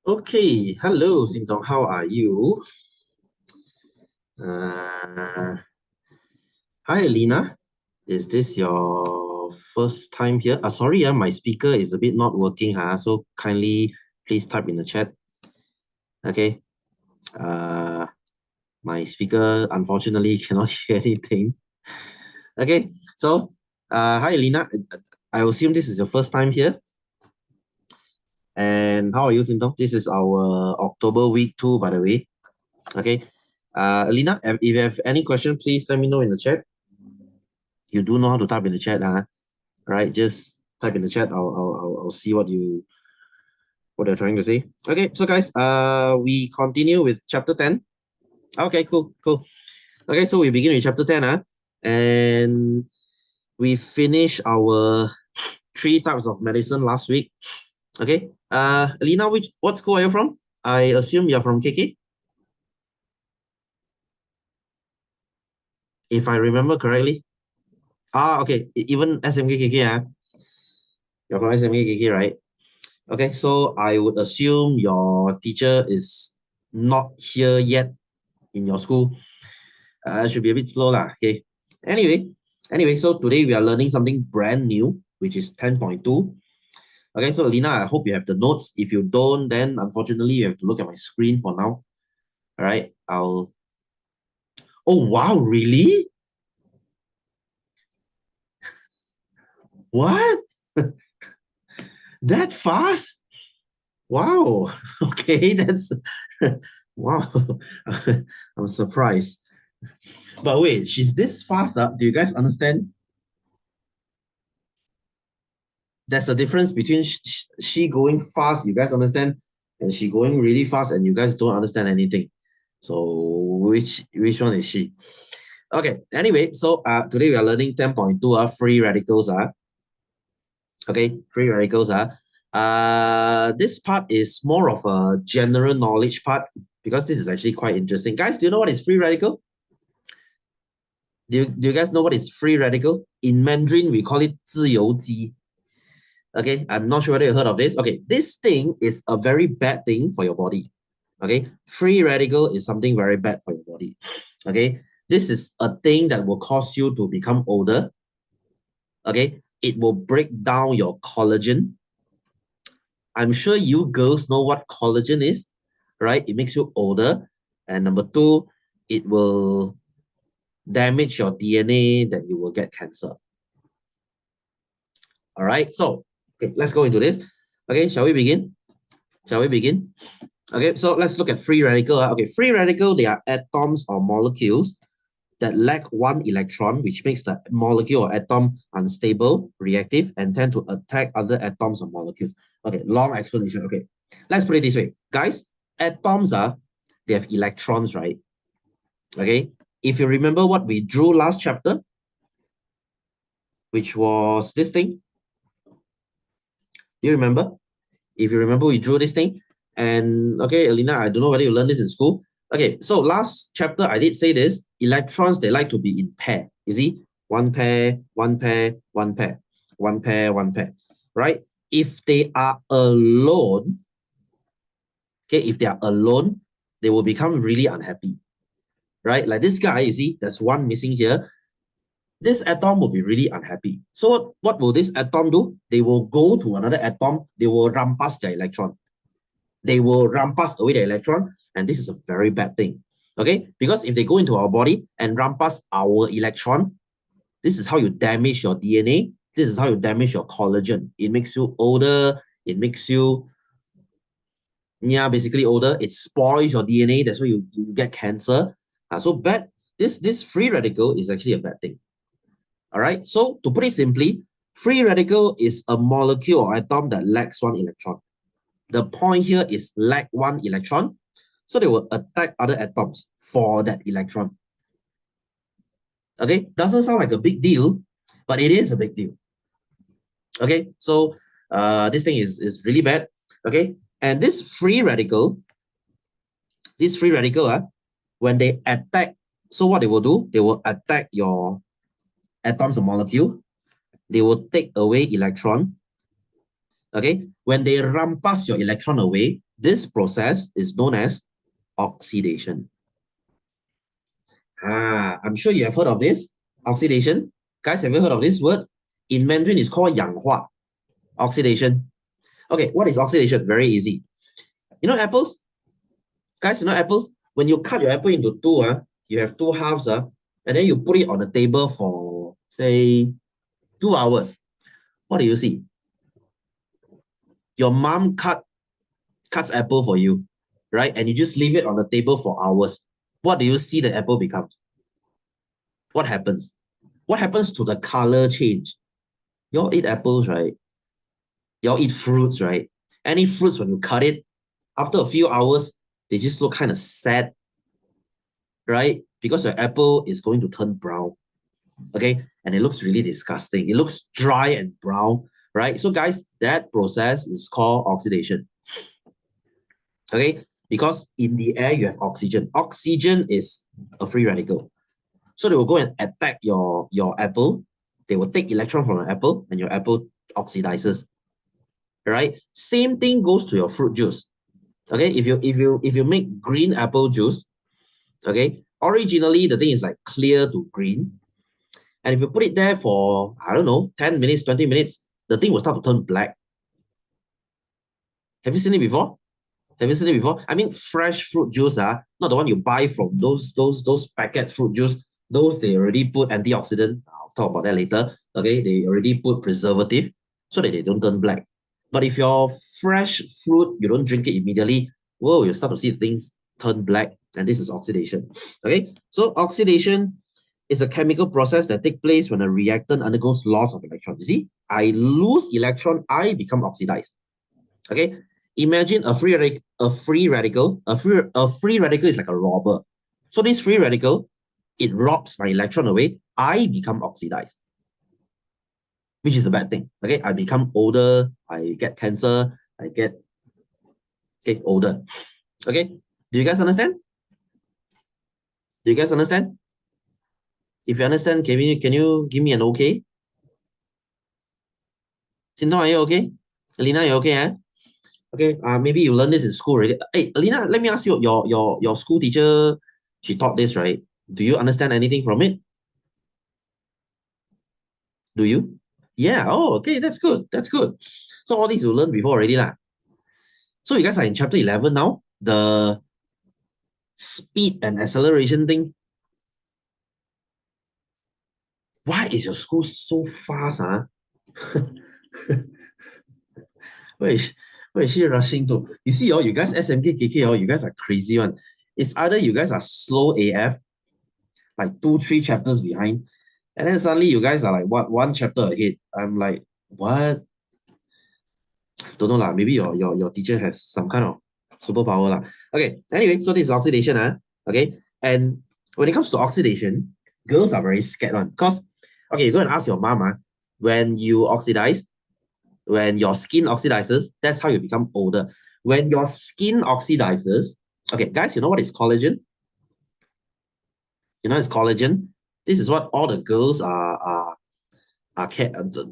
Okay, hello, Sintong. How are you? Uh, Hi, Alina. Is this your first time here? Sorry, my speaker is a bit not working. So kindly please type in the chat. Okay. Uh, my speaker unfortunately cannot hear anything. Okay. So, hi, Alina. I assume this is your first time here. And how are you, Sintong? This is our October week 2, by the way. Okay. Alina, if you have any question, please let me know in the chat. You do know how to type in the chat, right? Just type in the chat. I'll see what you're trying to say. Okay, so guys, we continue with chapter 10. Okay, cool. Okay, so we begin with chapter 10, and we finish our 3 types of medicine last week. Okay, Alina, what school are you from? I assume you're from KK. If I remember correctly. Okay, even SMK KK, you're from SMK KK, right? Okay, so I would assume your teacher is not here yet in your school. Should be a bit slow lah. Okay. Anyway, so today we are learning something brand new, which is 10.2. Okay, so Alina, I hope you have the notes. If you don't, then unfortunately you have to look at my screen for now. All right, Oh wow, really? What? That fast? Wow. Okay, that's wow. I'm surprised. But wait, she's this fast, do you guys understand? There's a difference between she going fast, you guys understand, and she going really fast, and you guys don't understand anything. So which one is she? Okay. Anyway, so today we are learning 10.2 free radicals. Okay, free radicals. This part is more of a general knowledge part because this is actually quite interesting. Guys, do you know what is free radical? Do you guys know what is free radical? In Mandarin, we call it 自由基. Okay, I'm not sure whether you heard of this. Okay, this thing is a very bad thing for your body. Okay, free radical is something very bad for your body. Okay, this is a thing that will cause you to become older. Okay, it will break down your collagen. I'm sure you girls know what collagen is, right? It makes you older. And number two, it will damage your DNA, that you will get cancer. All right, so okay, let's go into this. Okay, shall we begin? Okay, so let's look at free radical. Okay, free radical, they are atoms or molecules that lack one electron, which makes the molecule or atom unstable, reactive, and tend to attack other atoms or molecules. Okay, long explanation. Okay, let's put it this way. Guys, atoms they have electrons, right? Okay, if you remember what we drew last chapter, which was this thing. Do you remember? If you remember, we drew this thing. And okay, Alina, I don't know whether you learned this in school. Okay, so last chapter, I did say this. Electrons, they like to be in pair. You see? One pair, one pair, one pair, one pair, one pair, right? If they are alone, okay, if they are alone, they will become really unhappy, right? Like this guy, you see, there's one missing here. This atom will be really unhappy. So what will this atom do? They will go to another atom. They will rampas their electron. They will rampas away the electron, and this is a very bad thing. Okay, because if they go into our body and rampas our electron, this is how you damage your DNA. This is how you damage your collagen. It makes you older. It makes you, yeah, basically older. It spoils your DNA. That's why you get cancer. So bad. This free radical is actually a bad thing. All right. So to put it simply, free radical is a molecule or atom that lacks one electron. The point here is lack one electron, so they will attack other atoms for that electron. Okay, doesn't sound like a big deal, but it is a big deal. Okay, so this thing is really bad. Okay, and this free radical, when they attack, so what they will do, they will attack your atoms or molecule. They will take away electron. Okay, when they rampas your electron away, This process is known as oxidation. I'm sure you have heard of this. Oxidation. Guys, have you heard of this word? In Mandarin, it's called 氧化. Oxidation. Okay, what is oxidation? Very easy. You know apples? Guys, you know apples? When you cut your apple into two, you have two halves, and then you put it on the table for, say, 2 hours. What do you see? Your mom cuts apple for you, right? And you just leave it on the table for hours. What do you see the apple becomes? What happens? What happens to the color change? Y'all eat apples, right? Y'all eat fruits, right? Any fruits, when you cut it, after a few hours, they just look kind of sad, right? Because your apple is going to turn brown, okay? And it looks really disgusting. It looks dry and brown, right? So guys, that process is called oxidation, okay? Because in the air, you have oxygen. Oxygen is a free radical. So they will go and attack your apple. They will take electron from an apple, and your apple oxidizes, right? Same thing goes to your fruit juice. Okay, if you make green apple juice, okay, originally the thing is like clear to green, and if you put it there for, I don't know, 10 minutes, 20 minutes, the thing will start to turn black. Have you seen it before? Have you seen it before? I mean, fresh fruit juice, not the one you buy from those packet fruit juice. Those they already put antioxidant. I'll talk about that later. Okay, they already put preservative so that they don't turn black. But if your fresh fruit, you don't drink it immediately, whoa, you start to see things turn black, and this is oxidation. Okay, so oxidation is a chemical process that takes place when a reactant undergoes loss of electron. You see, I lose electron, I become oxidized. Okay, imagine a free radical. A free radical is like a robber. So this free radical, it robs my electron away. I become oxidized, which is a bad thing. Okay, I become older. I get cancer. I get older. Okay, do you guys understand? Do you guys understand? If you understand, can you give me an okay? Sintong, are you okay? Alina, you okay? Okay, maybe you learned this in school already. Hey, Alina, let me ask you, your school teacher, she taught this, right? Do you understand anything from it? Do you? Yeah, oh, okay, that's good. That's good. So all these you learned before already lah. So you guys are in chapter 11 now, the speed and acceleration thing. Why is your school so fast, where is she rushing to? You see, you guys SMK, KK, you guys are crazy one. It's either you guys are slow AF, like 2-3 chapters behind, and then suddenly you guys are like, what, 1 chapter ahead. I'm like, what? Don't know lah. Maybe your teacher has some kind of superpower lah. Okay, anyway, so this is oxidation, okay? And when it comes to oxidation, girls are very scared one. Because, okay, you go and ask your mama, when you oxidize, when your skin oxidizes, that's how you become older. When your skin oxidizes, okay, guys, you know what is collagen? You know it's collagen? This is what all the girls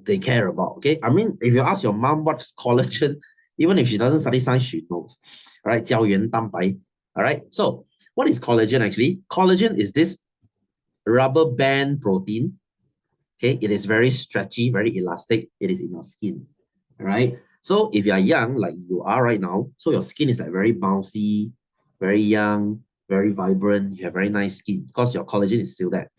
they care about. Okay, I mean, if you ask your mom what's collagen, even if she doesn't study science, she knows. All right, 胶原蛋白. All right, so what is collagen actually? Collagen is this rubber band protein. Okay, it is very stretchy, very elastic. It is in your skin. All right, so if you are young, like you are right now, so your skin is like very bouncy, very young, very vibrant. You have very nice skin because your collagen is still there.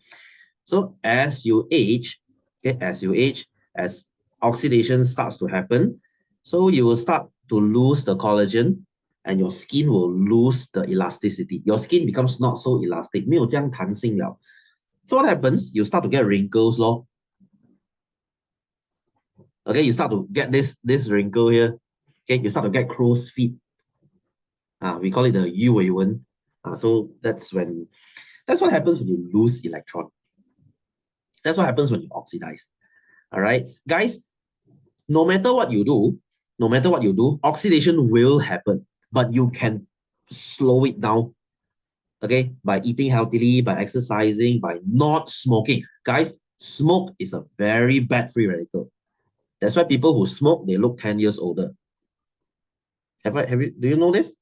So as you age, okay, as oxidation starts to happen, so you will start to lose the collagen and your skin will lose the elasticity. Your skin becomes not so elastic, 没有这样弹性了. So what happens? You start to get wrinkles, lor. Okay, you start to get this wrinkle here. Okay, you start to get crow's feet. We call it the 鱼尾纹. So that's what happens when you lose electron. That's what happens when you oxidize. All right, guys, no matter what you do, oxidation will happen, but you can slow it down, okay, by eating healthily, by exercising, by not smoking. Guys, smoke is a very bad free radical. That's why people who smoke, they look 10 years older. Do you know this?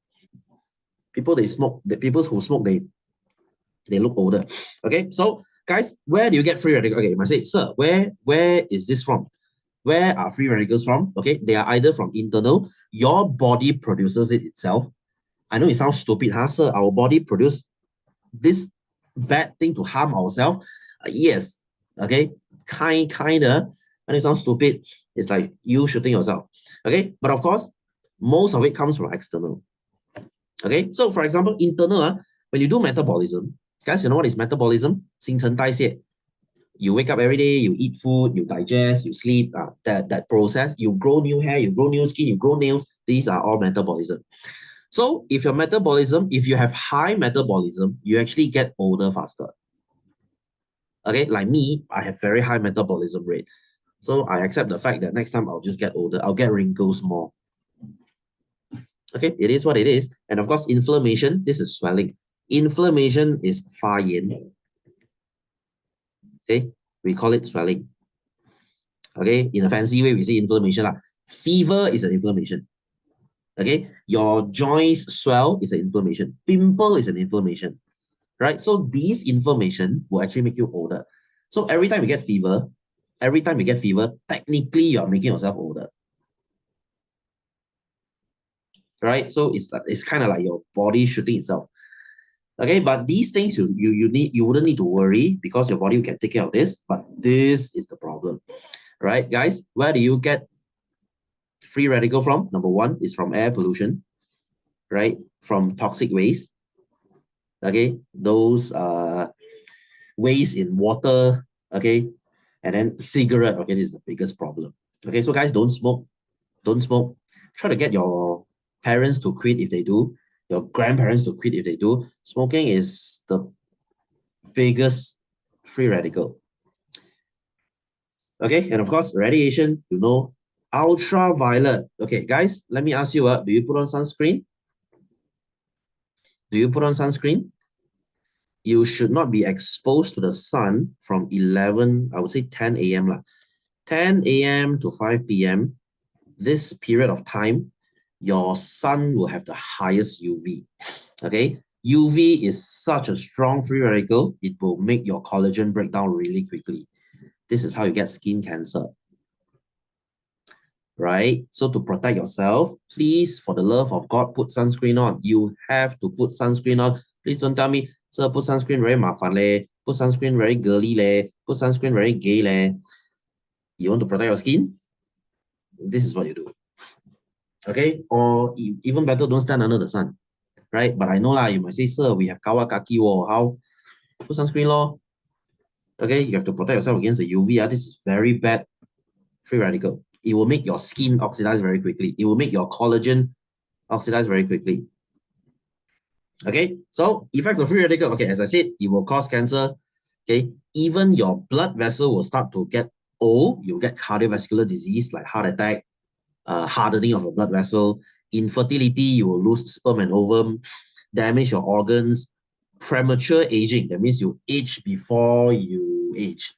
People they smoke, the people who smoke, they look older. Okay, so guys, where do you get free radicals? Okay, you must say, sir, where is this from? Where are free radicals from? Okay, they are either from internal, your body produces it itself. I know it sounds stupid, huh, sir? Our body produce this bad thing to harm ourselves. Yes, okay, kinda. I know it sounds stupid. It's like you shooting yourself. Okay, but of course, most of it comes from external. Okay, so for example, internal, when you do metabolism, guys, you know what is metabolism? 新陈代谢. You wake up every day, you eat food, you digest, you sleep, that process, you grow new hair, you grow new skin, you grow nails. These are all metabolism. So if your metabolism, if you have high metabolism, you actually get older faster. Okay, like me, I have very high metabolism rate. So I accept the fact that next time I'll just get older, I'll get wrinkles more. Okay, it is what it is. And of course, inflammation, this is swelling. Inflammation is 发炎. Okay, we call it swelling. Okay, in a fancy way, we say inflammation. Fever is an inflammation. Okay, your joints swell is an inflammation. Pimple is an inflammation. Right? So these inflammation will actually make you older. So every time you get fever, technically you are making yourself older. Right? So it's kind of like your body shooting itself. Okay, but these things you wouldn't need to worry because your body can take care of this. But this is the problem, right, guys? Where do you get free radical from? Number one is from air pollution, right? From toxic waste. Okay, those waste in water. Okay, and then cigarette. Okay, this is the biggest problem. Okay, so guys, don't smoke. Don't smoke. Try to get your parents to quit if they do, your grandparents to quit if they do. Smoking is the biggest free radical. Okay, and of course, radiation, you know, ultraviolet. Okay, guys, let me ask you, do you put on sunscreen? Do you put on sunscreen? You should not be exposed to the sun from 11, I would say 10 a.m. 10 a.m. to 5 p.m. This period of time, your sun will have the highest UV. Okay, UV is such a strong free radical, it will make your collagen break down really quickly. This is how you get skin cancer. Right? So to protect yourself, please, for the love of God, put sunscreen on. You have to put sunscreen on. Please don't tell me, sir, put sunscreen very mafan leh, put sunscreen very girly leh, put sunscreen very gay leh. You want to protect your skin? This is what you do. Okay? Or even better, don't stand under the sun. Right? But I know you might say, sir, we have Kawakaki, how? Put sunscreen law. Okay, you have to protect yourself against the UV. This is very bad free radical. It will make your skin oxidize very quickly. It will make your collagen oxidize very quickly. Okay, so effects of free radical. Okay, as I said, it will cause cancer. Okay, even your blood vessel will start to get old. You'll get cardiovascular disease like heart attack, hardening of your blood vessel, infertility. You will lose sperm and ovum, damage your organs, premature aging. That means you age before you age.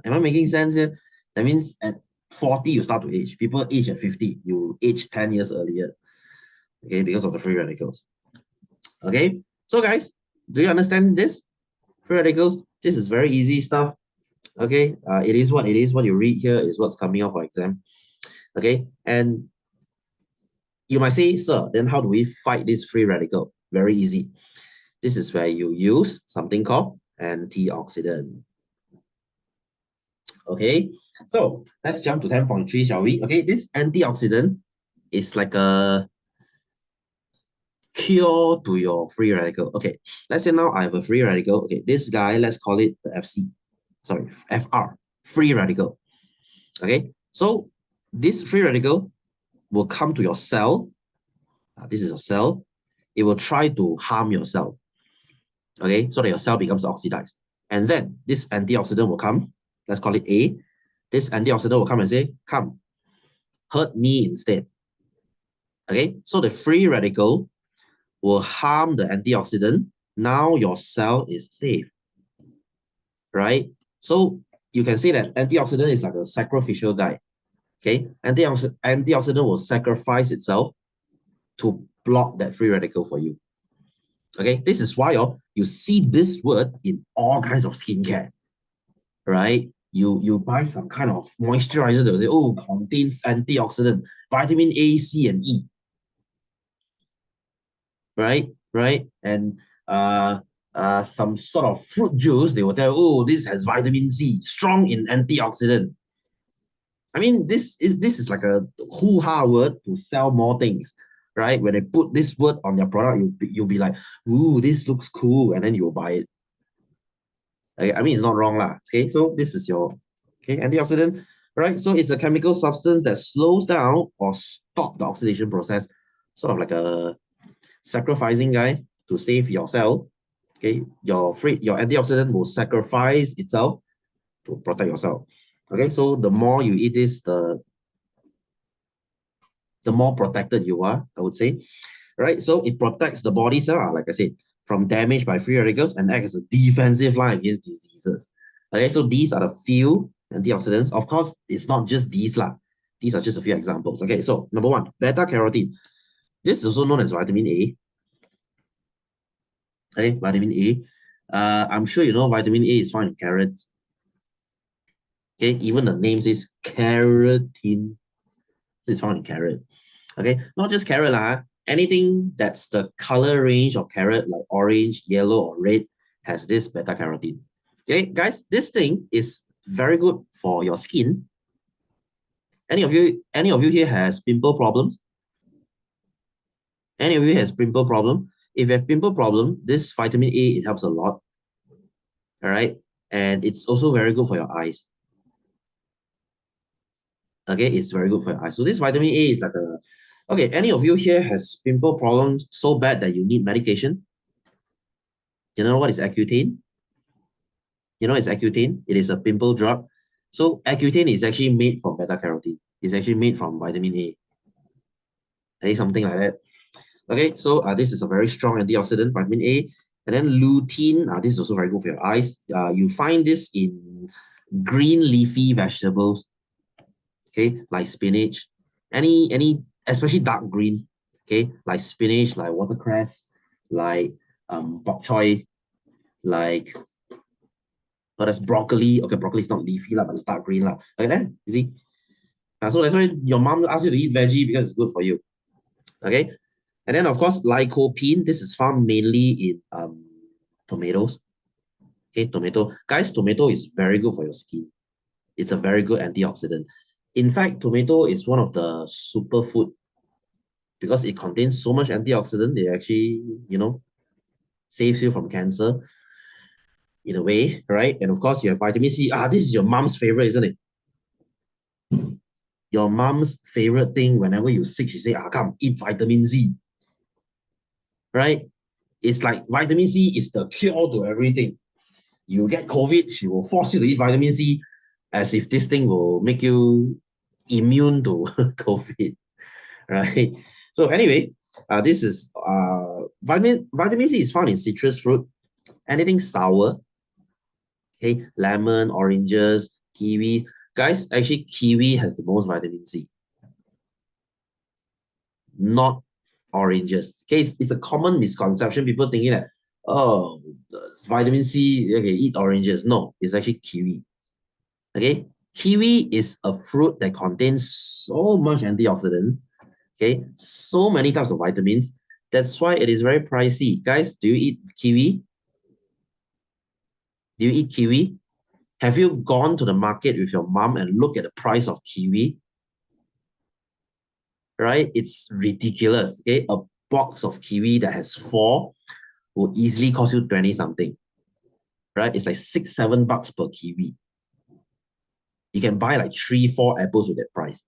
Am I making sense here? That means at 40, you start to age. People age at 50. You age 10 years earlier. Okay, because of the free radicals. Okay, so guys, do you understand this? Free radicals, this is very easy stuff. Okay, it is what it is. What you read here is what's coming out for exam. Okay, and you might say, sir, then how do we fight this free radical? Very easy. This is where you use something called antioxidant. Okay, so let's jump to 10.3, shall we? Okay, this antioxidant is like a cure to your free radical. Okay, let's say now I have a free radical. Okay, this guy, let's call it the FR, free radical. Okay, so this free radical will come to your cell. This is a cell. It will try to harm your cell. Okay, so that your cell becomes oxidized. And then this antioxidant will come. Let's call it A. This antioxidant will come and say, come, hurt me instead. Okay, so the free radical will harm the antioxidant. Now your cell is safe. Right? So you can say that antioxidant is like a sacrificial guy. Okay, antioxidant will sacrifice itself to block that free radical for you. Okay, this is why you see this word in all kinds of skincare, right? You buy some kind of moisturizer, they'll say, oh, contains antioxidant, vitamin A, C, and E, right? Right? And some sort of fruit juice, they will tell, oh, this has vitamin C, strong in antioxidant. I mean, this is like a hoo-ha word to sell more things, right? When they put this word on their product, you'll be like, ooh, this looks cool, and then you'll buy it. Okay? I mean, it's not wrong lah. Okay, so this is your antioxidant, right? So it's a chemical substance that slows down or stop the oxidation process, sort of like a sacrificing guy to save your cell. Okay, your antioxidant will sacrifice itself to protect yourself. Okay, so the more you eat this, the more protected you are, I would say. Right? So it protects the body cell, like I said, from damage by free radicals and acts as a defensive line against diseases. Okay, so these are the few antioxidants. Of course, it's not just these lah. These are just a few examples. Okay, so number one, beta carotene. This is also known as vitamin A. Okay, vitamin A. I'm sure you know vitamin A is found in carrots. Okay, even the name says carotene. So it's found in carrot. Okay, not just carrot lah. Anything that's the color range of carrot, like orange, yellow, or red, has this beta carotene. Okay, guys, this thing is very good for your skin. Any of you here has pimple problems? Any of you has pimple problem? If you have pimple problem, this vitamin A, it helps a lot. All right, and it's also very good for your eyes. Okay, it's very good for your eyes. So this vitamin A is like a, okay, any of you here has pimple problems so bad that you need medication? You know what is Accutane? You know it's Accutane? It is a pimple drug. So Accutane is actually made from beta carotene. It's actually made from vitamin A. Okay, something like that. Okay, so this is a very strong antioxidant, vitamin A. And then lutein, this is also very good for your eyes. You find this in green leafy vegetables, okay, like spinach, especially dark green, okay, like spinach, like watercress, like bok choy, like that's broccoli. Okay, broccoli is not leafy lah, but it's dark green lah. Okay, there, you see. So that's why your mom asks you to eat veggie because it's good for you. Okay, and then of course lycopene. This is found mainly in tomatoes. Okay, tomato guys, tomato is very good for your skin. It's a very good antioxidant. In fact, tomato is one of the superfood because it contains so much antioxidant. It actually, saves you from cancer in a way, right? And of course, you have vitamin C. This is your mom's favorite, isn't it? Your mom's favorite thing whenever you're sick, she say, come eat vitamin C, right? It's like vitamin C is the cure to everything. You get COVID, she will force you to eat vitamin C as if this thing will make you immune to COVID, right? So anyway, this is vitamin C is found in citrus fruit, anything sour, okay, lemon, oranges, kiwi. Guys, actually kiwi has the most vitamin C, not oranges. Okay, it's a common misconception. People thinking that, oh, vitamin C, okay, eat oranges. No, it's actually kiwi. Okay, kiwi is a fruit that contains so much antioxidants. Okay, so many types of vitamins. That's why it is very pricey. Guys, do you eat kiwi? Do you eat kiwi? Have you gone to the market with your mom and look at the price of kiwi? Right? It's ridiculous. Okay, a box of kiwi that has 4 will easily cost you 20 something. Right? It's like $6-7 per kiwi. You can buy like 3-4 apples with that price.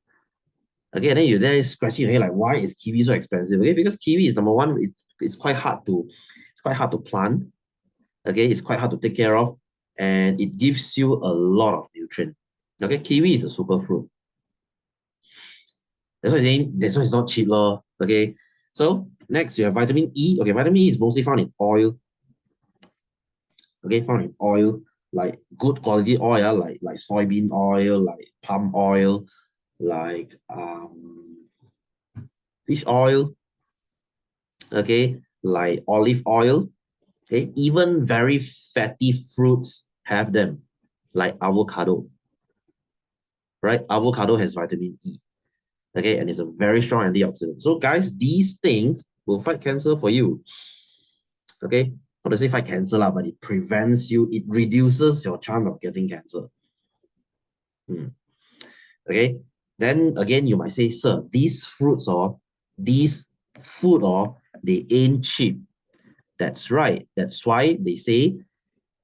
Okay, and then you're there scratching your head like, why is kiwi so expensive? Okay, because kiwi is number one, it's quite hard to plant. Okay, it's quite hard to take care of, and it gives you a lot of nutrient. Okay, kiwi is a super fruit. That's why it's not cheap, lor. Okay, so next you have vitamin E. Okay, vitamin E is mostly found in oil. Okay, found in oil, like good quality oil, like soybean oil, like palm oil, like fish oil, okay, like olive oil, okay, even very fatty fruits have them, like avocado, right? Avocado has vitamin E, okay, and it's a very strong antioxidant. So guys, these things will fight cancer for you, okay? Not to say fight cancer, but it prevents you, it reduces your chance of getting cancer. Okay, then again, you might say, sir, these fruits or these food or they ain't cheap. That's right. That's why they say,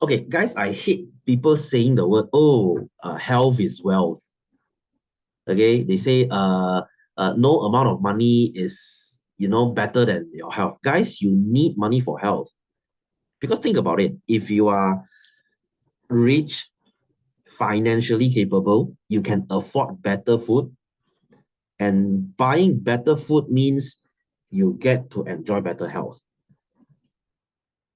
okay, guys, I hate people saying the word, oh, health is wealth. Okay, they say, no amount of money is, better than your health. Guys, you need money for health. Because think about it, if you are rich, financially capable, you can afford better food. And buying better food means you get to enjoy better health,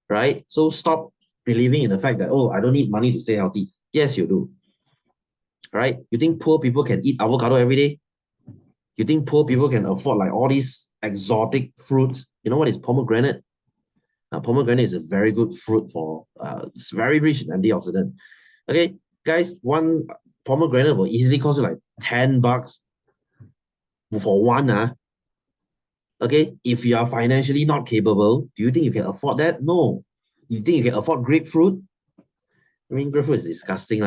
right? So stop believing in the fact that, oh, I don't need money to stay healthy. Yes, you do, right? You think poor people can eat avocado every day? You think poor people can afford like all these exotic fruits? You know what is pomegranate? Pomegranate is a very good fruit for, it's very rich in antioxidant. Okay, guys, one pomegranate will easily cost you like $10 for one. Okay, if you are financially not capable, do you think you can afford that? No. You think you can afford grapefruit? I mean, grapefruit is disgusting.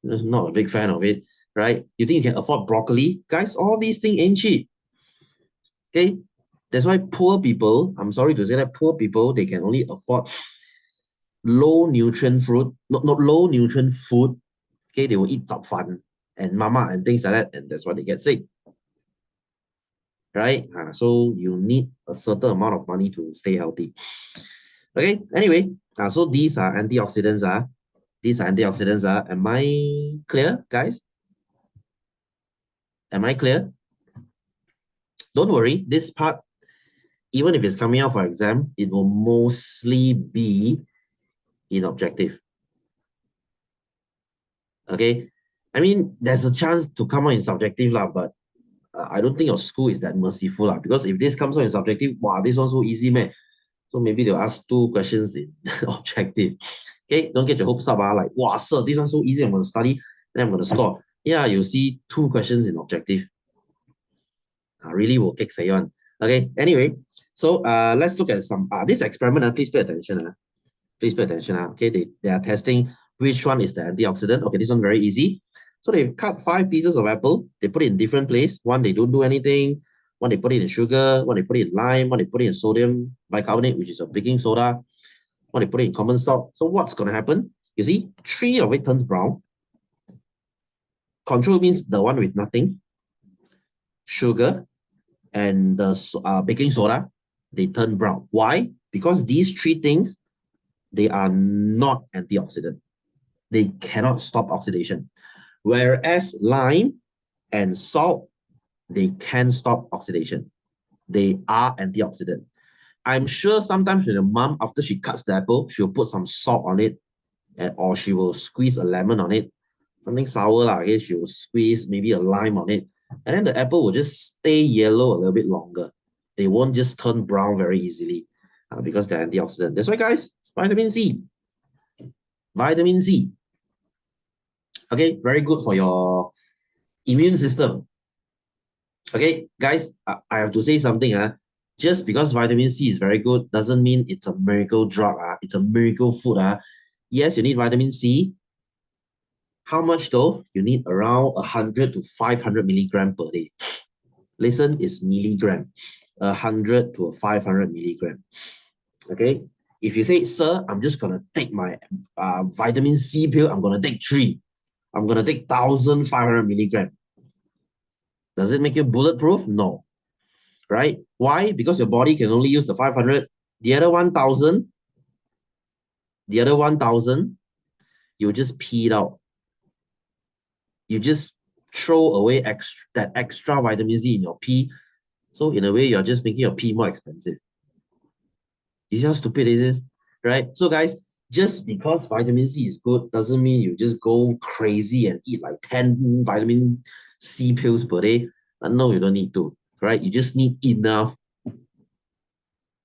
Not a big fan of it, right? You think you can afford broccoli? Guys, all these things ain't cheap. Okay, that's why poor people, I'm sorry to say that, poor people, they can only afford low nutrient fruit, not low nutrient food. Okay, they will eat zap fan and mama and things like that, and that's why they get sick. Right? So you need a certain amount of money to stay healthy. Okay, anyway, so these are antioxidants. These are antioxidants. Am I clear, guys? Am I clear? Don't worry, this part, even if it's coming out for exam, it will mostly be in objective. Okay, I mean, there's a chance to come out in subjective, but I don't think your school is that merciful, because if this comes out in subjective, wow, this one's so easy, man. So maybe they'll ask 2 questions in objective. Okay, don't get your hopes up. Like, wow, sir, this one's so easy, I'm going to study, and I'm going to score. Yeah, you see 2 questions in objective. Really will kick say on. Okay, anyway, so let's look at some, this experiment, please pay attention. Please pay attention. Okay, they are testing which one is the antioxidant. Okay, this one very easy. So they cut 5 pieces of apple. They put it in different place. One, they don't do anything. One, they put it in sugar. One, they put it in lime. One, they put it in sodium bicarbonate, which is a baking soda. One, they put it in common salt. So what's going to happen? You see, 3 of it turns brown. Control means the one with nothing. Sugar and the baking soda, they turn brown. Why? Because these 3 things, they are not antioxidant. They cannot stop oxidation. Whereas lime and salt, they can stop oxidation. They are antioxidant. I'm sure sometimes when your mom, after she cuts the apple, she'll put some salt on it, or she will squeeze a lemon on it, something sour, okay? She will squeeze maybe a lime on it, and then the apple will just stay yellow a little bit longer. They won't just turn brown very easily because they're antioxidant. That's why, guys, it's vitamin C. Vitamin C. Okay, very good for your immune system. Okay, guys, I have to say something. Just because vitamin C is very good doesn't mean it's a miracle drug. It's a miracle food. Yes, you need vitamin C. How much though? You need around 100 to 500 milligram per day. Listen, it's milligram. 100 to 500 milligram. Okay. If you say, sir, I'm just gonna take my vitamin C pill, I'm gonna take 3. I'm gonna take 1,500 milligram. Does it make you bulletproof? No. Right? Why? Because your body can only use the 500. The other 1,000, you just pee it out. You just throw away that extra vitamin C in your pee. So in a way, you're just making your pee more expensive. You see how stupid it is? Right? So guys, just because vitamin C is good doesn't mean you just go crazy and eat like 10 vitamin C pills per day. No, you don't need to, right? You just need enough,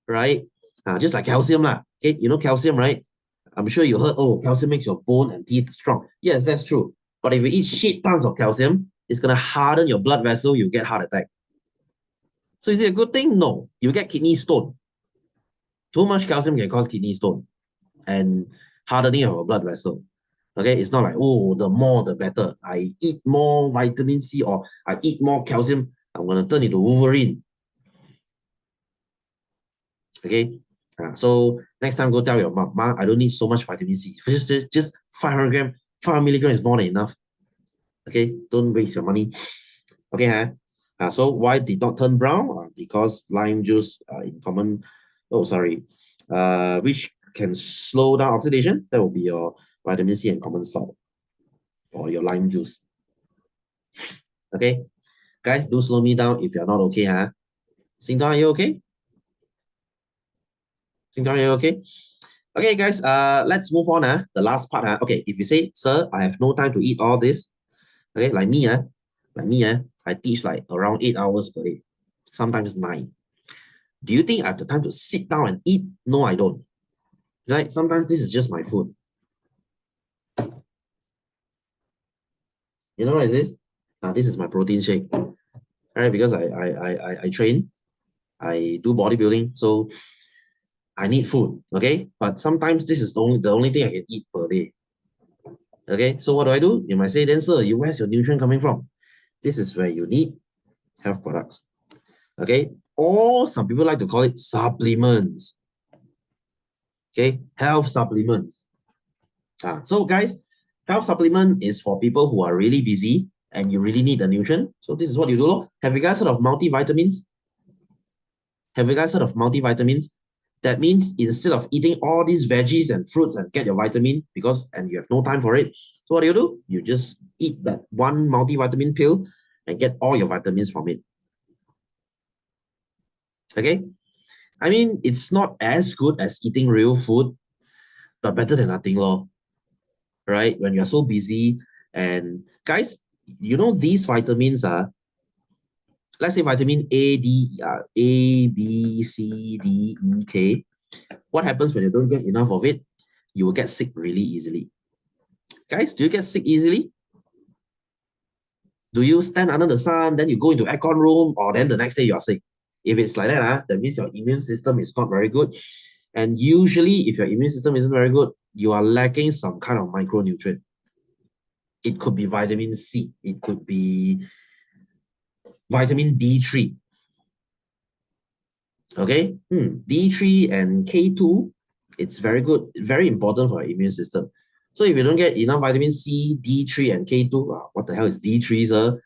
right? Just like calcium lah. Okay, you know calcium, right? I'm sure you heard, oh, calcium makes your bone and teeth strong. Yes, that's true. But if you eat shit tons of calcium, it's gonna harden your blood vessel, you get heart attack. So is it a good thing? No. You get kidney stone. Too much calcium can cause kidney stone and hardening of a blood vessel. Okay, it's not like, oh, the more the better. I eat more vitamin C or I eat more calcium, I'm gonna turn into Wolverine. Okay, so next time go tell your mom, Ma, I don't need so much vitamin C. Just 500 gram, 500 milligram is more than enough. Okay, don't waste your money. Okay, so why did not turn brown? Because lime juice in common, oh sorry, which can slow down oxidation. That will be your vitamin C and common salt or your lime juice. Okay, guys, do slow me down if you're not okay. Sing are you okay? Sing are you okay? Okay, guys, let's move on. The last part. Okay, if you say, sir, I have no time to eat all this. Okay, like me, I teach like around 8 hours per day, sometimes 9. Do you think I have the time to sit down and eat? No, I don't. Right? Sometimes this is just my food. You know what is this? This is my protein shake. All right, because I train, I do bodybuilding, so I need food. Okay, but sometimes this is the only thing I can eat per day. Okay, so what do? You might say, then sir, where's your nutrient coming from? This is where you need health products. Okay, or some people like to call it supplements. Okay, health supplements. So guys, health supplement is for people who are really busy and you really need the nutrient. So this is what you do. Have you guys heard of multivitamins? Have you guys heard of multivitamins? That means instead of eating all these veggies and fruits and get your vitamin and you have no time for it. So what do? You just eat that one multivitamin pill and get all your vitamins from it. Okay? I mean, it's not as good as eating real food, but better than nothing, lor. Right? When you're so busy. And guys, you know these vitamins are, let's say vitamin A, B, C, D, E, K. What happens when you don't get enough of it? You will get sick really easily. Guys, do you get sick easily? Do you stand under the sun, then you go into aircon room, or then the next day you are sick? If it's like that, that means your immune system is not very good. And usually, if your immune system isn't very good, you are lacking some kind of micronutrient. It could be vitamin C. It could be vitamin D3. Okay, D3 and K2, it's very good, very important for your immune system. So if you don't get enough vitamin C, D3, and K2, what the hell is D3, sir?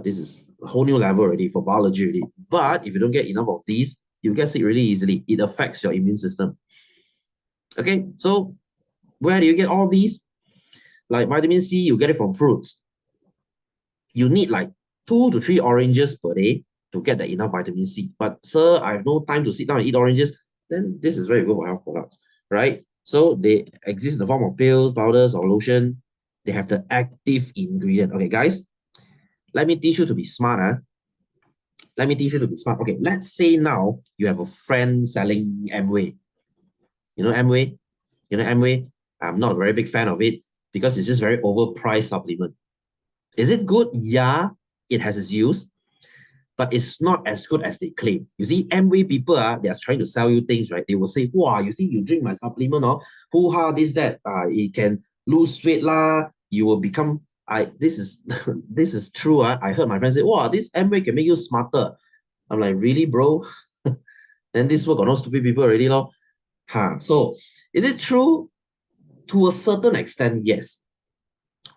This is a whole new level already for biology already. But if you don't get enough of these, you get sick really easily. It affects your immune system. Okay, so where do you get all these? Like vitamin C, you get it from fruits. You need like 2 to 3 oranges per day to get that enough vitamin C. But sir, I have no time to sit down and eat oranges. Then this is very good for health products, right? So they exist in the form of pills, powders, or lotion. They have the active ingredient. Okay, guys, let me teach you to be smart. Let me teach you to be smart. Okay, let's say now you have a friend selling Amway. You know Amway? You know Amway? I'm not a very big fan of it because it's just very overpriced supplement. Is it good? Yeah, it has its use, but it's not as good as they claim. You see, Amway people, they are trying to sell you things, right? They will say, wow, you see, you drink my supplement, hoo-ha, this, that, it can lose weight lah, you will become, this is this is true. I heard my friend say, wow, this Amway can make you smarter. I'm like, really, bro? Then this work got no stupid people already, lor. So is it true? To a certain extent, yes.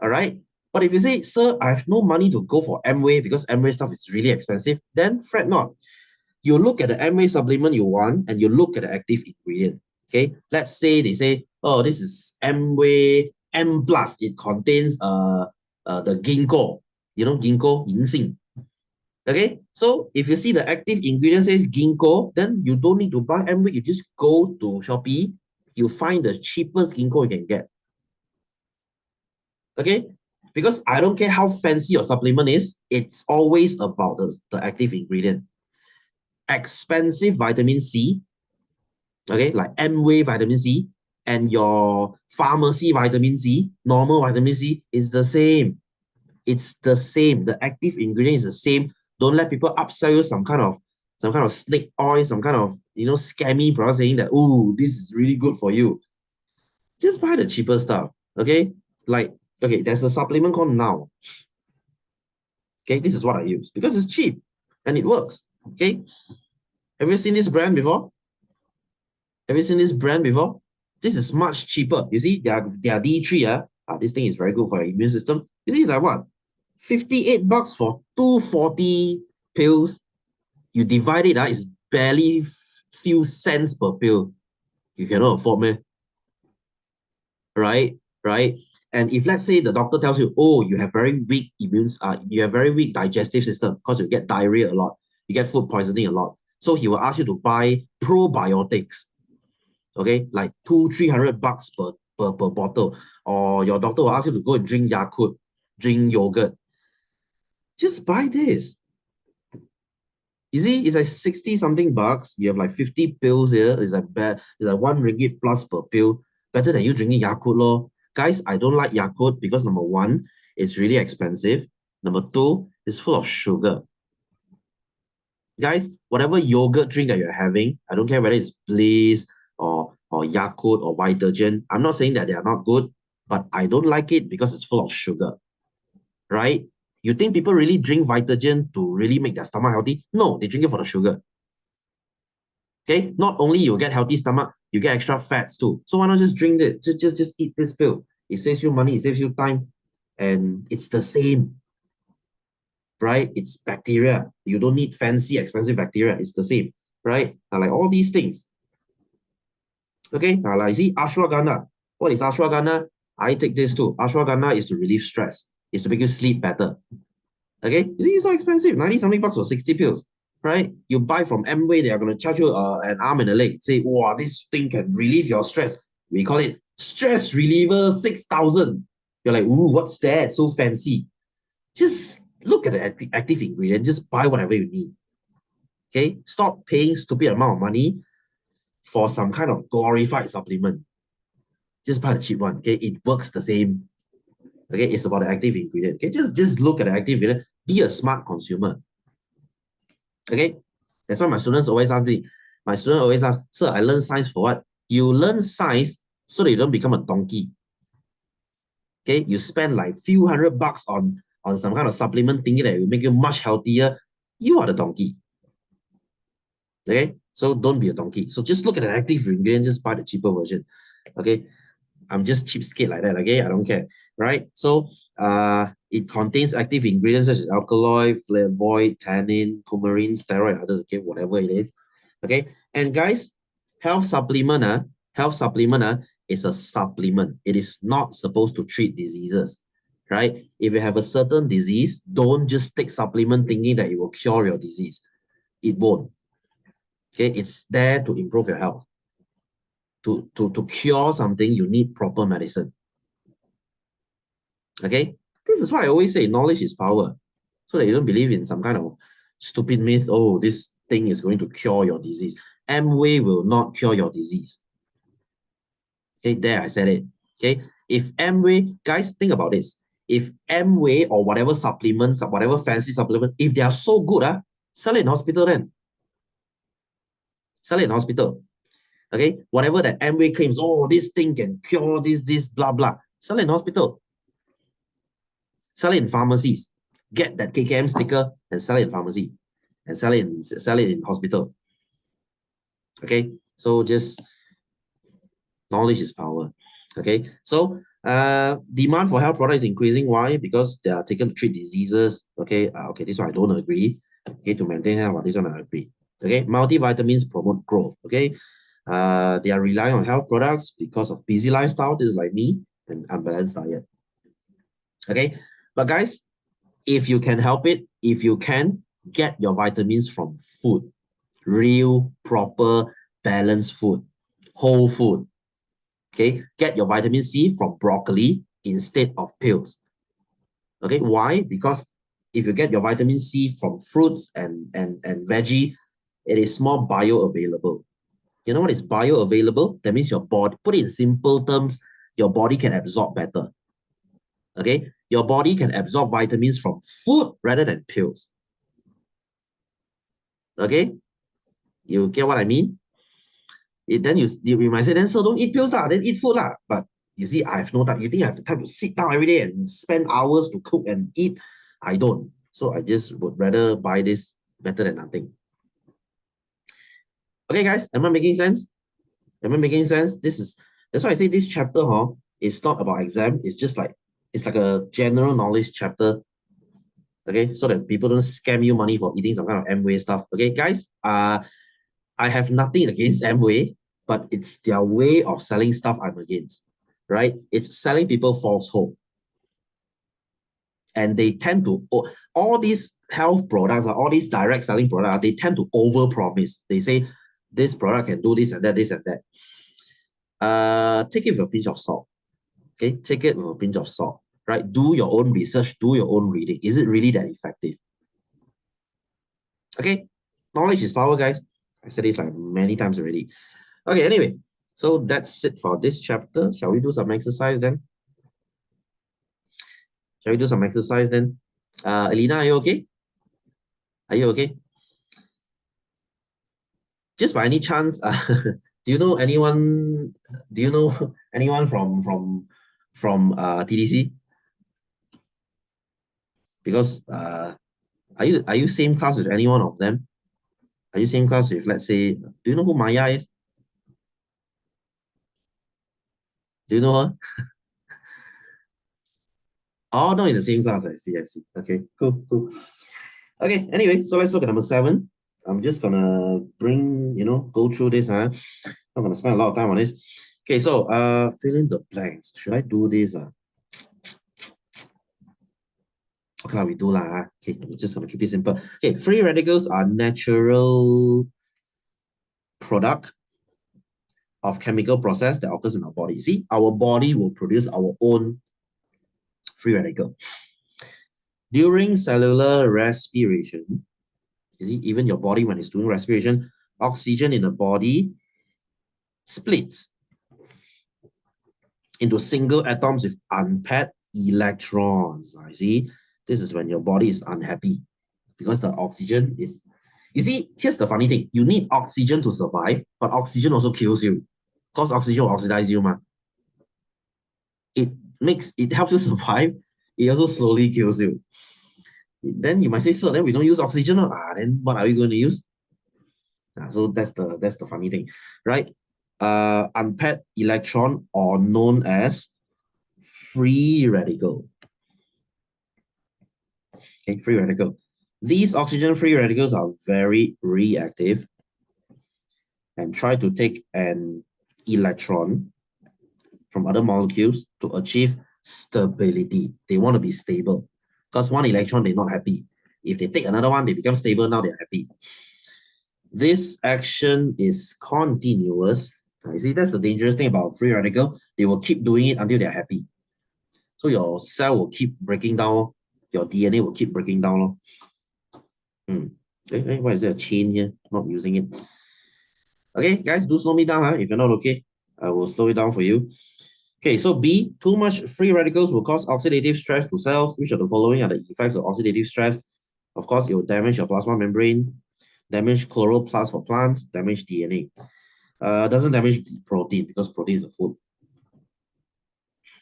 All right. But if you say, sir, I have no money to go for Amway because Amway stuff is really expensive, then fret not. You look at the Amway supplement you want and you look at the active ingredient. Okay. Let's say they say, oh, this is Amway M plus. It contains the ginkgo. You know, ginkgo, ginseng. Okay. So if you see the active ingredient says ginkgo, then you don't need to buy Amway. You just go to Shopee. You find the cheapest ginkgo you can get. Okay. Because I don't care how fancy your supplement is, it's always about the active ingredient. Expensive vitamin C, okay, like Amway vitamin C, and your pharmacy vitamin C, normal vitamin C, is the same. It's the same. The active ingredient is the same. Don't let people upsell you some kind of snake oil, some kind of scammy product saying that, oh, this is really good for you. Just buy the cheaper stuff. Okay. Like, okay, there's a supplement called Now. Okay, this is what I use because it's cheap and it works. Okay. Have you seen this brand before? Have you seen this brand before? This is much cheaper. You see, their D3, this thing is very good for your immune system. You see, it's like what? $58 for 240 pills. You divide it, it's barely few cents per pill. You cannot afford, man. Right? Right? And if let's say the doctor tells you, oh, you have very weak you have very weak digestive system because you get diarrhea a lot, you get food poisoning a lot. So he will ask you to buy probiotics. Okay, like $200-300 per bottle. Or your doctor will ask you to go and drink Yakult, drink yogurt. Just buy this. You see, it's like 60 something bucks. You have like 50 pills here. It's like ₱1 plus per pill. Better than you drinking Yakult, lor. Guys, I don't like Yakult because number one, it's really expensive. Number two, it's full of sugar. Guys, whatever yogurt drink that you're having, I don't care whether it's Bliss or Yakult or Vitagen. I'm not saying that they are not good, but I don't like it because it's full of sugar. Right? You think people really drink Vitagen to really make their stomach healthy? No, they drink it for the sugar. Okay, not only you get healthy stomach, you get extra fats too. So why not just drink it? Just eat this pill. It saves you money, it saves you time, and it's the same. Right? It's bacteria. You don't need fancy, expensive bacteria. It's the same. Right? Like all these things. Okay, like you see, ashwagandha. What is ashwagandha? I take this too. Ashwagandha is to relieve stress. It's to make you sleep better. Okay, you see, it's not expensive. 90 something bucks for 60 pills. Right? You buy from Amway, they are going to charge you an arm and a leg. Say, wow, this thing can relieve your stress. We call it stress reliever 6,000. You're like, ooh, what's that? So fancy. Just look at the active ingredient. Just buy whatever you need. Okay, stop paying stupid amount of money for some kind of glorified supplement. Just buy the cheap one. Okay, it works the same. Okay, it's about the active ingredient. Okay, just look at the active ingredient. Be a smart consumer. Okay, that's why my students always ask me. My student always ask, sir, I learn science for what? You learn science so that you don't become a donkey. Okay, you spend like few $100 on some kind of supplement thinking that it will make you much healthier. You are the donkey. Okay, so don't be a donkey. So just look at the active ingredient, just buy the cheaper version. Okay, I'm just cheapskate like that. Okay, I don't care. Right? So it contains active ingredients such as alkaloid, flavonoid, tannin, coumarin, steroid, others. Okay, whatever it is. Okay, and guys, health supplement is a supplement. It is not supposed to treat diseases. Right? If you have a certain disease, don't just take supplement thinking that it will cure your disease. It won't. Okay, it's there to improve your health. To cure something, you need proper medicine. Okay, this is why I always say knowledge is power, so that you don't believe in some kind of stupid myth. Oh, this thing is going to cure your disease. Amway will not cure your disease. Okay, there I said it. Okay, if Amway, guys, think about this. If Amway or whatever supplements, whatever fancy supplement, if they are so good, sell it in hospital then. Sell it in hospital. Okay, whatever that Amway claims, oh, this thing can cure this, blah, blah. Sell it in hospital. Sell it in pharmacies. Get that KKM sticker and sell it in pharmacy. And sell it in hospital. Okay, so just knowledge is power. Okay, so demand for health products is increasing. Why? Because they are taken to treat diseases. Okay, this one I don't agree. Okay, to maintain health, this one I agree. Okay, multivitamins promote growth. Okay, they are relying on health products because of busy lifestyle. This is like me and unbalanced diet. Okay, but guys, if you can help it, if you can, get your vitamins from food. Real, proper, balanced food. Whole food. Okay, get your vitamin C from broccoli instead of pills. Okay, why? Because if you get your vitamin C from fruits and veggie, it is more bioavailable. You know what is bioavailable? That means your body, put it in simple terms, your body can absorb better. Okay, your body can absorb vitamins from food rather than pills. Okay, you get what I mean? Then you might say, then so don't eat pills lah, then eat food lah. But you see, I have no time. You think I have the time to sit down every day and spend hours to cook and eat? I don't. So I just would rather buy this better than nothing. Okay, guys, am I making sense? Am I making sense? That's why I say this chapter, is not about exam. It's just like it's like a general knowledge chapter. Okay, so that people don't scam you money for eating some kind of Amway stuff. Okay, guys, I have nothing against Amway, but it's their way of selling stuff I'm against, right? It's selling people false hope. And they tend to, all these health products, all these direct selling products, they tend to overpromise. They say, this product can do this and that, this and that. Take it with a pinch of salt. Okay, take it with a pinch of salt, right? Do your own research, do your own reading. Is it really that effective? Okay, knowledge is power, guys. I said this like many times already. Okay, anyway, so that's it for this chapter. Shall we do some exercise then? Shall we do some exercise then? Alina, are you okay? Are you okay? Just by any chance, do you know anyone? Do you know anyone from TDC? Because are you same class with any one of them? Are you same class with, let's say, do you know who Maya is? Do you know her? Oh, not in the same class. I see, I see. Okay, cool, cool. Okay, anyway, so let's look at number 7. I'm just gonna go through this. I'm gonna spend a lot of time on this. Okay, so fill in the blanks. Should I do this? Okay, we do lah. Okay, we're just gonna keep it simple. Okay, free radicals are natural product of chemical process that occurs in our body. See, our body will produce our own free radical. During cellular respiration, you see, even your body, when it's doing respiration, oxygen in the body splits into single atoms with unpaired electrons. I see. This is when your body is unhappy because the oxygen is. You see, here's the funny thing. You need oxygen to survive, but oxygen also kills you. Because oxygen will oxidize you, ma. It helps you survive. It also slowly kills you. Then you might say, so then we don't use oxygen. Then what are we going to use? So that's the funny thing, right? Unpaired electron, or known as free radical. Okay, free radical. These oxygen-free radicals are very reactive and try to take an electron from other molecules to achieve stability. They want to be stable because one electron, they're not happy. If they take another one, they become stable, now they're happy. This action is continuous. You see, that's the dangerous thing about free radical. They will keep doing it until they're happy. So your cell will keep breaking down. Your DNA will keep breaking down. Why is there a chain here? Not using it. Okay, guys, do slow me down. If you're not okay, I will slow it down for you. Okay, so B, too much free radicals will cause oxidative stress to cells. Which of the following are the effects of oxidative stress? Of course, it will damage your plasma membrane, damage chloroplast for plants, damage DNA. Doesn't damage protein because protein is a food.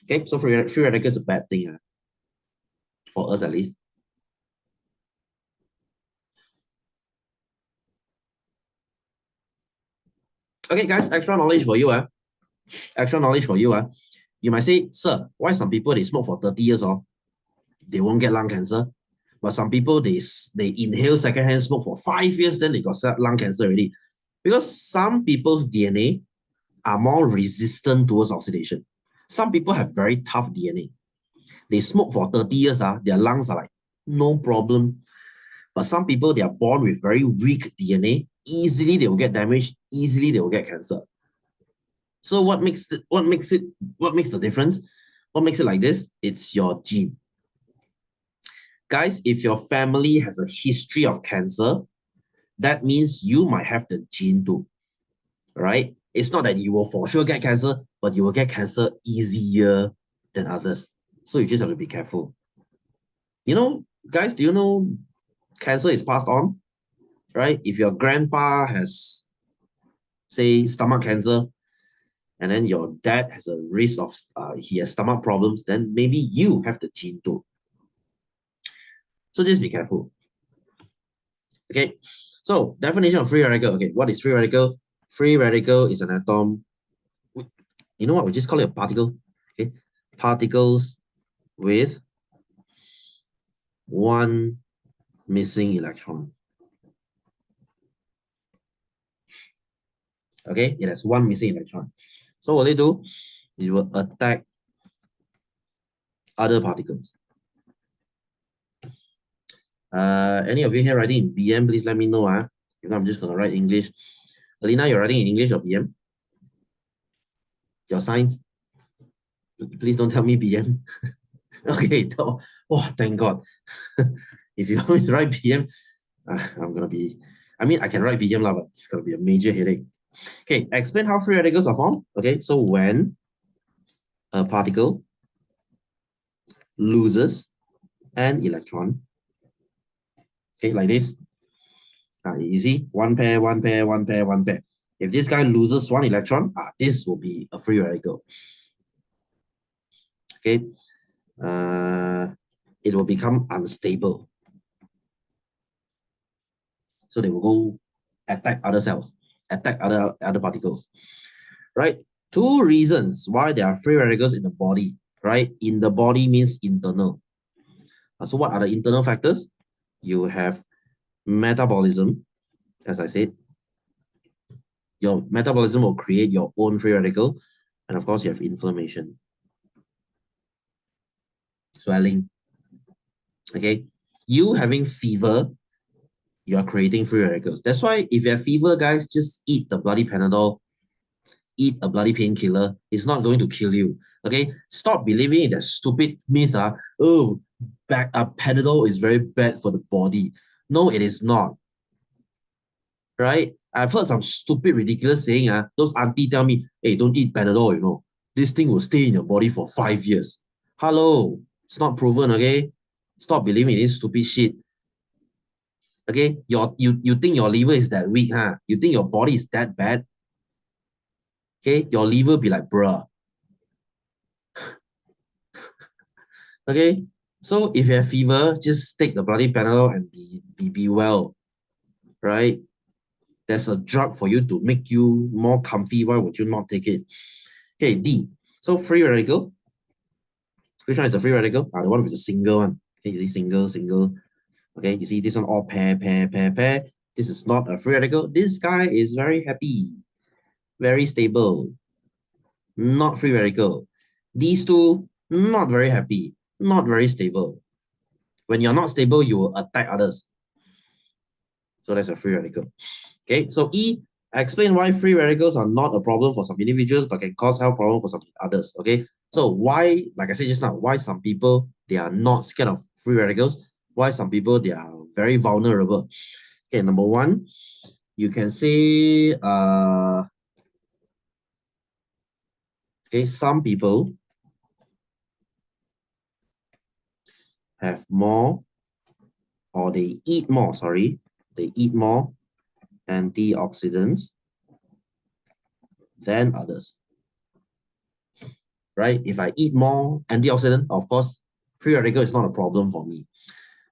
Okay, so free radical is a bad thing, for us at least. Okay, guys, extra knowledge for you. Extra knowledge for you. You might say, sir, why some people they smoke for 30 years they won't get lung cancer? But some people they inhale secondhand smoke for 5 years, then they got lung cancer already. Because some people's DNA are more resistant towards oxidation. Some people have very tough DNA. They smoke for 30 years, their lungs are like, no problem. But some people, they are born with very weak DNA. Easily they will get damaged. Easily they will get cancer. So what makes the difference? What makes it like this? It's your gene. Guys, if your family has a history of cancer, that means you might have the gene too, right? It's not that you will for sure get cancer, but you will get cancer easier than others. So you just have to be careful. You know, guys, do you know cancer is passed on, right? If your grandpa has, say, stomach cancer, and then your dad has a risk of, he has stomach problems, then maybe you have the gene too. So just be careful. Okay, so definition of free radical. Okay, what is free radical? Free radical is an atom. You know what? We just call it a particle. Okay, particles with one missing electron. Okay, it has one missing electron. So what they do? It will attack other particles. Any of you here writing in BM, please let me know. If not, I'm just gonna write English. Alina, you're writing in English or BM? Your science? Please don't tell me BM. Okay, oh, thank God. If you want me to write BM, I'm gonna be, I mean, I can write BM, but it's gonna be a major headache. Okay, explain how free radicals are formed. Okay, so when a particle loses an electron, okay, like this. You see, one pair, one pair, one pair, one pair. If this guy loses one electron, this will be a free radical. Okay, it will become unstable. So they will go attack other cells, attack other particles, right? Two reasons why there are free radicals in the body, right? In the body means internal. So what are the internal factors? You have metabolism, as I said. Your metabolism will create your own free radical. And of course, you have inflammation, swelling. Okay, you having fever, you are creating free radicals. That's why if you have fever, guys, just eat the bloody Panadol, eat a bloody painkiller. It's not going to kill you. Okay, stop believing in that stupid myth. Oh, Panadol is very bad for the body. No, it is not. Right? I've heard some stupid, ridiculous saying. Those auntie tell me, hey, don't eat Panadol, you know. This thing will stay in your body for 5 years. Hello, it's not proven, okay? Stop believing in this stupid shit. Okay, you think your liver is that weak, huh? You think your body is that bad? Okay, your liver be like, bruh. Okay, so if you have fever, just take the bloody Panadol and be well, right? There's a drug for you to make you more comfy. Why would you not take it? Okay, D. So free radical. Which one is the free radical? The one with the single one. Okay, you see single, single. Okay, you see this one all pair, pair, pair, pair. This is not a free radical. This guy is very happy, very stable, not free radical. These two, not very happy, not very stable. When you're not stable, you will attack others. So that's a free radical. Okay, so E, explain why free radicals are not a problem for some individuals, but can cause health problem for some others. Okay, so why, like I said just now, why some people, they are not scared of free radicals? Why some people, they are very vulnerable? Okay, number one, you can say, okay, some people have more, or they eat more, sorry, they eat more antioxidants than others. Right? If I eat more antioxidant, of course, free radical is not a problem for me.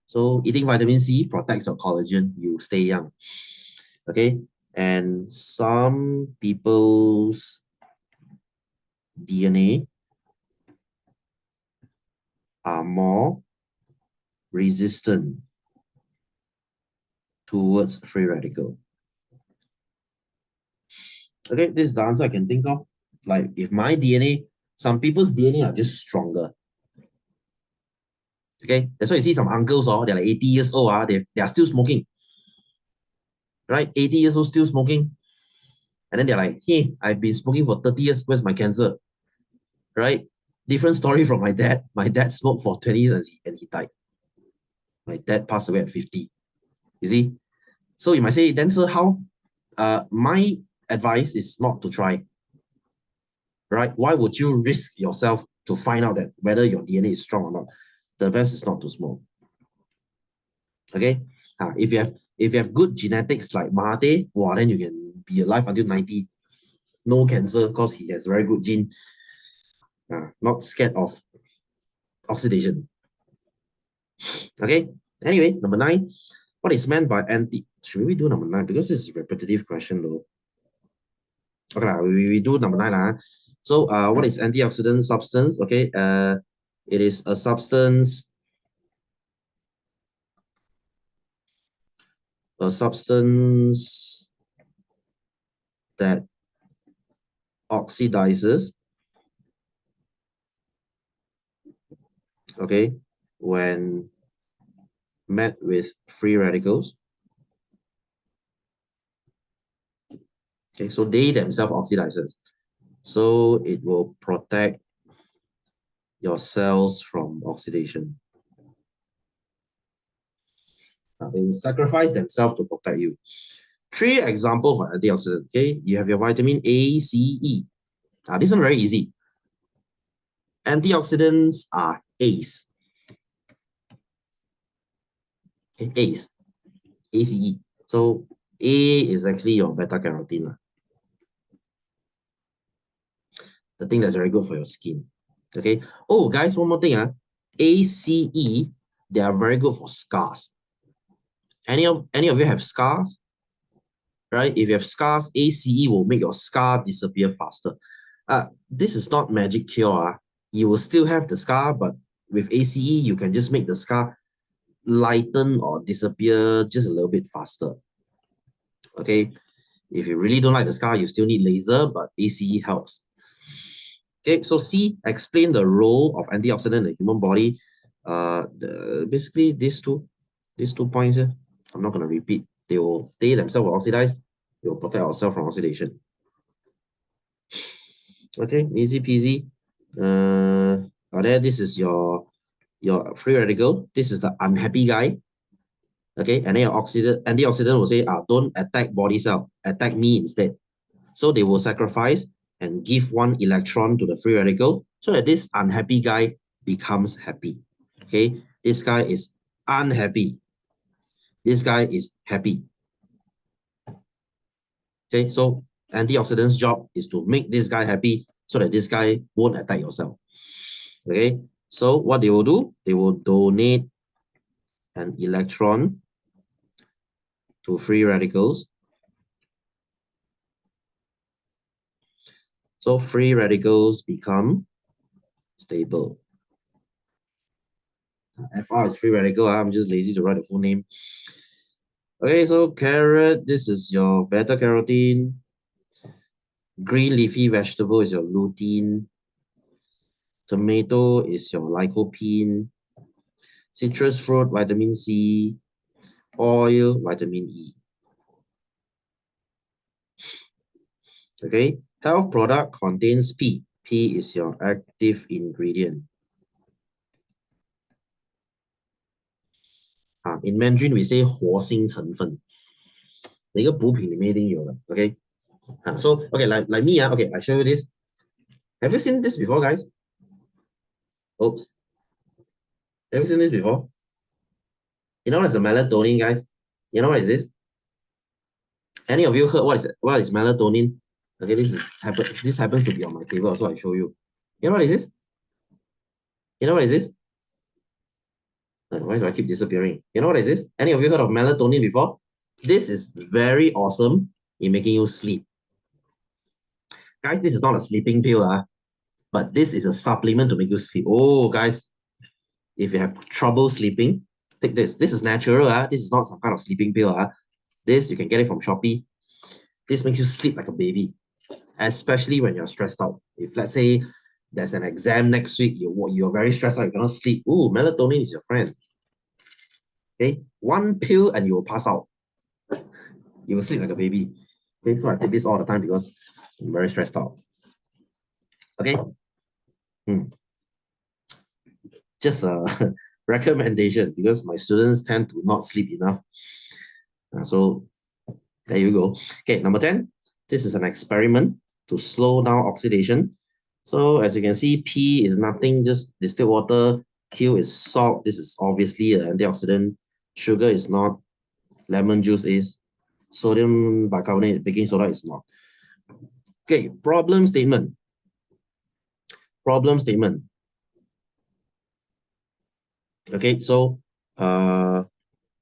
So eating vitamin C protects your collagen, you stay young. Okay, and some people's DNA are more resistant towards free radical. Okay, this is the answer I can think of. Like if my DNA, some people's DNA are just stronger. Okay, that's why you see some uncles, they're like 80 years old, they are still smoking. Right, 80 years old still smoking. And then they're like, hey, I've been smoking for 30 years, where's my cancer? Right? Different story from my dad. My dad smoked for 20 years and he died. My dad passed away at 50. You see? So you might say, then sir, how? My advice is not to try. Right? Why would you risk yourself to find out that whether your DNA is strong or not? The best is not to smoke. Okay? If you have good genetics like Mahathir, wow, then you can be alive until 90. No cancer because he has very good gene. Not scared of oxidation. Okay. Anyway, number 9. What is meant by anti? Should we do number 9? Because this is a repetitive question though. Okay, we do number 9. So what is antioxidant substance? Okay, it is a substance that oxidizes, okay, when met with free radicals. Okay, so they themselves oxidizes. So it will protect your cells from oxidation. They will sacrifice themselves to protect you. 3 examples for antioxidant. Okay, you have your vitamin A, C, E. This one very easy. Antioxidants are A's. Okay, A's. ACE. So A is actually your beta carotene. The thing that's very good for your skin. Okay. Oh, guys, one more thing. ACE, they are very good for scars. Any of you have scars? Right? If you have scars, ACE will make your scar disappear faster. This is not magic cure. You will still have the scar, but with ACE, you can just make the scar lighten or disappear just a little bit faster. Okay. If you really don't like the scar, you still need laser, but ACE helps. Okay, so C, explain the role of antioxidant in the human body. Basically, these two points here, I'm not going to repeat. They themselves will oxidize. They will protect ourselves from oxidation. Okay, easy peasy. This is your free radical. This is the unhappy guy. Okay, and then your antioxidant will say, don't attack body cell, attack me instead. So they will sacrifice and give 1 electron to the free radical so that this unhappy guy becomes happy. Okay, this guy is unhappy. This guy is happy. Okay, so antioxidant's job is to make this guy happy so that this guy won't attack your cell. Okay, so what they will do, they will donate an electron to free radicals. So free radicals become stable. FR is free radical. I'm just lazy to write the full name. Okay, so carrot, this is your beta carotene. Green leafy vegetable is your lutein. Tomato is your lycopene. Citrus fruit, vitamin C. Oil, vitamin E. Okay, health product contains P. P is your active ingredient. In Mandarin we say 活性成分，每个补品里面一定有的。Okay, so okay, like me, okay, I show you this. Have you seen this before, guys? Oops. Have you seen this before? You know what is the melatonin, guys? You know what is this? Any of you heard what is melatonin? Okay, this happens to be on my table, so I show you. You know what is this? You know what is this? Why do I keep disappearing? You know what is this? Any of you heard of melatonin before? This is very awesome in making you sleep. Guys, this is not a sleeping pill, but this is a supplement to make you sleep. Oh, guys, if you have trouble sleeping, take this. This is natural. This is not some kind of sleeping pill. This, you can get it from Shopee. This makes you sleep like a baby, especially when you're stressed out. If let's say there's an exam next week, you're very stressed out, you cannot sleep. Ooh, melatonin is your friend. Okay, 1 pill and you will pass out. You will sleep like a baby. Okay, so I take this all the time because I'm very stressed out. Okay. Just recommendation, because my students tend to not sleep enough. So there you go. Okay, number 10. This is an experiment to slow down oxidation. So as you can see, P is nothing, just distilled water. Q is salt. This is obviously an antioxidant. Sugar is not. Lemon juice is. Sodium bicarbonate, baking soda is not. Okay, problem statement. Problem statement. Okay, so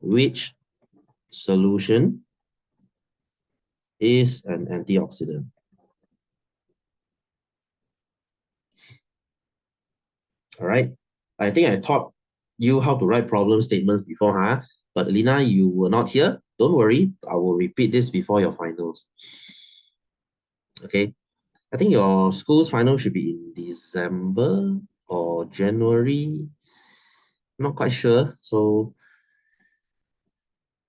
which solution is an antioxidant? All right. I think I taught you how to write problem statements before, huh? But Lina, you were not here. Don't worry. I will repeat this before your finals. Okay. I think your school's final should be in December or January. Not quite sure. So,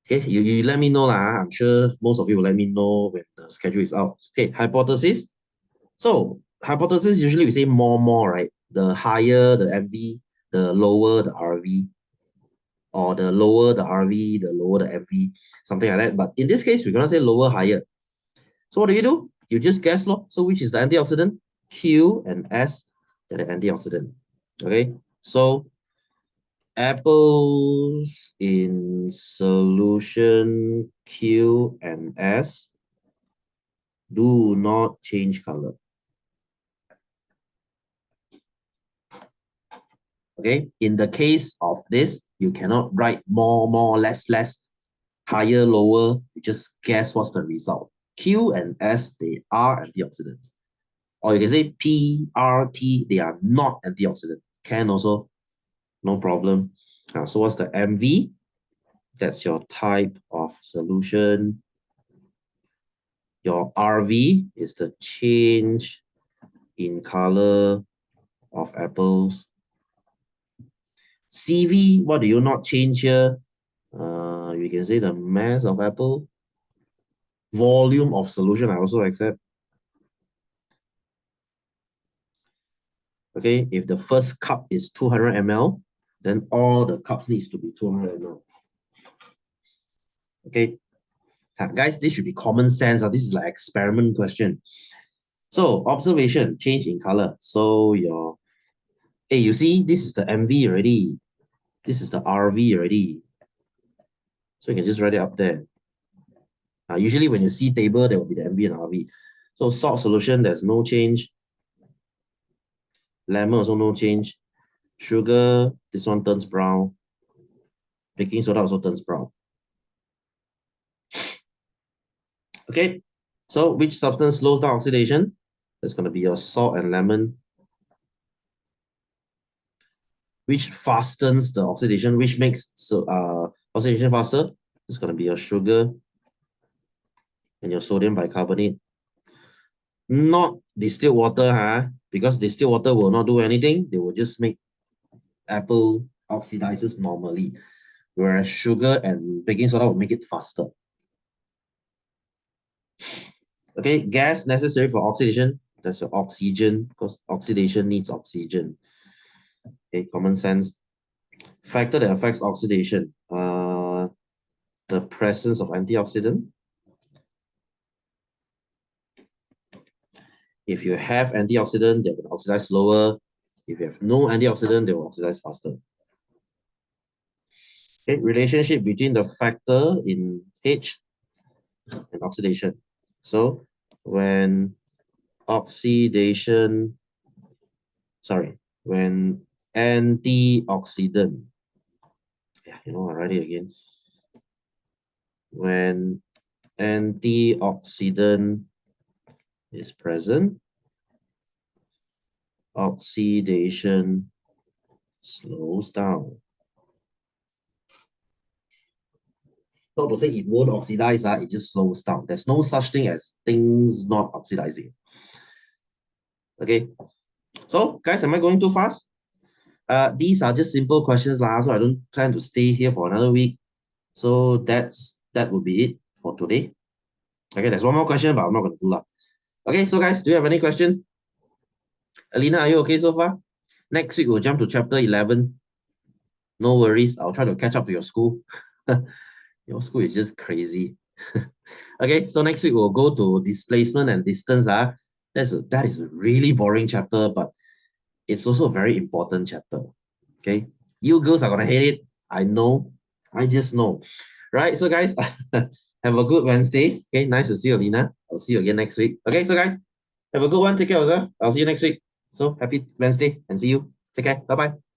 okay, you let me know lah. I'm sure most of you will let me know when the schedule is out. Okay, hypothesis. So, hypothesis, usually we say more, right? The higher the MV, the lower the RV. Or the lower the RV, the lower the MV, something like that. But in this case, we're going to say lower, higher. So what do? You just guess, lor. So which is the antioxidant? Q and S, they're the antioxidant. Okay, so apples in solution Q and S do not change color. Okay, in the case of this, you cannot write more, less, higher, lower. You just guess what's the result. Q and S, they are antioxidants. Or you can say P, R, T, they are not antioxidant. Can also, no problem. So what's the MV? That's your type of solution. Your RV is the change in color of apples. CV, what do you not change here? You can say the mass of apple. Volume of solution, I also accept. Okay, if the first cup is 200 ml, then all the cups needs to be 200 ml. Okay, guys, this should be common sense. This is like experiment question. So observation, change in color. So your, hey, you see, this is the MV already. This is the RV already. So you can just write it up there. Usually when you see table, there will be the MV and RV. So salt solution, there's no change. Lemon also no change. Sugar, this one turns brown. Baking soda also turns brown. Okay, so which substance slows down oxidation? That's going to be your salt and lemon. Which fastens the oxidation? Which makes oxidation faster? It's going to be your sugar and your sodium bicarbonate. Not distilled water, huh? Because distilled water will not do anything. They will just make apple oxidizes normally. Whereas sugar and baking soda will make it faster. Okay, gas necessary for oxidation. That's your oxygen, because oxidation needs oxygen. Okay, common sense. Factor that affects oxidation. The presence of antioxidant. If you have antioxidant, they will oxidize slower. If you have no antioxidant, they will oxidize faster. Okay, relationship between the factor in H and oxidation. So when antioxidant, yeah, I'll write it again. When antioxidant is present, oxidation slows down. Not to say it won't oxidize, it just slows down. There's no such thing as things not oxidizing. Okay, so guys, am I going too fast? These are just simple questions, so I don't plan to stay here for another week. So that would be it for today. Okay, there's one more question, but I'm not going to do that. Okay, so guys, do you have any question? Alina, are you okay so far? Next week, we'll jump to chapter 11. No worries. I'll try to catch up to your school. Your school is just crazy. Okay, so next week we'll go to displacement and distance. That is a really boring chapter, but it's also a very important chapter. Okay, you girls are gonna hate it. I know. I just know. Right, so guys, have a good Wednesday. Okay, nice to see you, Lina. I'll see you again next week. Okay, so guys, have a good one. Take care of yourself. I'll see you next week. So happy Wednesday and see you. Take care. Bye bye.